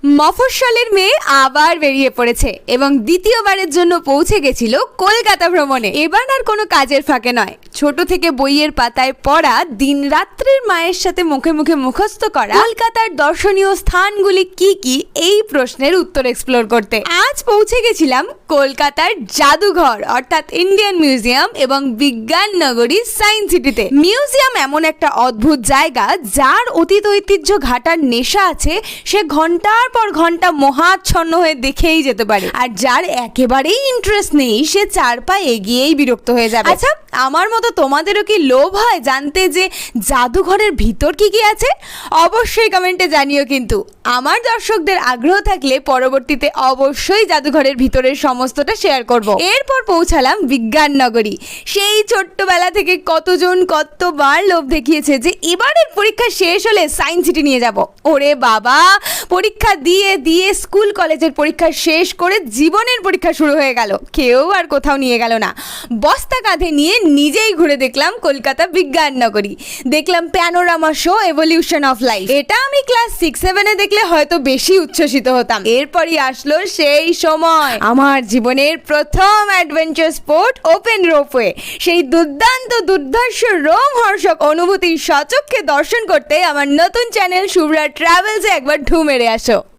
মফস্বলের মেয়ে আবার বেরিয়ে পড়েছে এবং দ্বিতীয়বারের জন্য পৌঁছে গেছিল কলকাতা ভ্রমণে। এবার আর কোনো কাজের ফাঁকে নয়, ছোট থেকে বইয়ের পাতায় পড়া, দিন রাত্রির মায়ের সাথে মুখে মুখে মুখস্থ করা কলকাতার দর্শনীয় স্থানগুলি কি কি, এই প্রশ্নের উত্তর এক্সপ্লোর করতে আজ পৌঁছে গেছিলাম কলকাতার জাদুঘর অর্থাৎ ইন্ডিয়ান মিউজিয়াম এবং বিজ্ঞান নগরী সায়েন্স সিটিতে। মিউজিয়াম এমন একটা অদ্ভুত জায়গা, যার অতীত ঐতিহ্য ঘাটার নেশা আছে সে ঘন্টার পর ঘন্টা মহাচ্ছন্ন হয়ে দেখেই যেতে পারে, আর যার একেবারেই ইন্টারেস্ট নেই সে চার পা এগিয়েই বিরক্ত হয়ে যাবে। আচ্ছা, আমার মতো তোমাদেরও কি লোভ হয় জানতে যে জাদুঘরের ভিতর কি কি আছে? অবশ্যই কমেন্টে জানিও। কিন্তু আমার দর্শকদের আগ্রহ থাকলে পরবর্তীতে অবশ্যই জাদুঘরের ভিতরের সমস্তটা শেয়ার করব। এরপর পৌঁছালাম বিজ্ঞান নগরী। সেই ছোট্টবেলা থেকে কতজন কতবার লোভ দেখিয়েছে যে এবারের পরীক্ষা শেষ হলে সায়েন্স সিটি নিয়ে যাব। ওরে বাবা, পরীক্ষা দিয়ে দিয়ে স্কুল কলেজের পরীক্ষা শেষ করে জীবনের পরীক্ষা শুরু হয়ে গেল, কেউ আর কোথাও নিয়ে গেল না। বস্তা কাঁধে নিয়ে নিজেই ঘুরে দেখলাম কলকাতা বিজ্ঞান নগরী। দেখলাম panorama show, evolution of life. এটা আমি ক্লাস 6-7-এ দেখলে হয়তো বেশি উচ্ছ্বসিত হতাম। এরপরই আসলো সেই সময়, আমার জীবনের প্রথম অ্যাডভেঞ্চার স্পোর্ট ওপেন রোপওয়ে। সেই দুর্দান্ত দুর্ধর্ষ রোমহর্ষক অনুভূতির সচক্ষে দর্শন করতে আমার নতুন চ্যানেল শুভ্রা ট্রাভেলসে একবার ঢু মেরে আসো।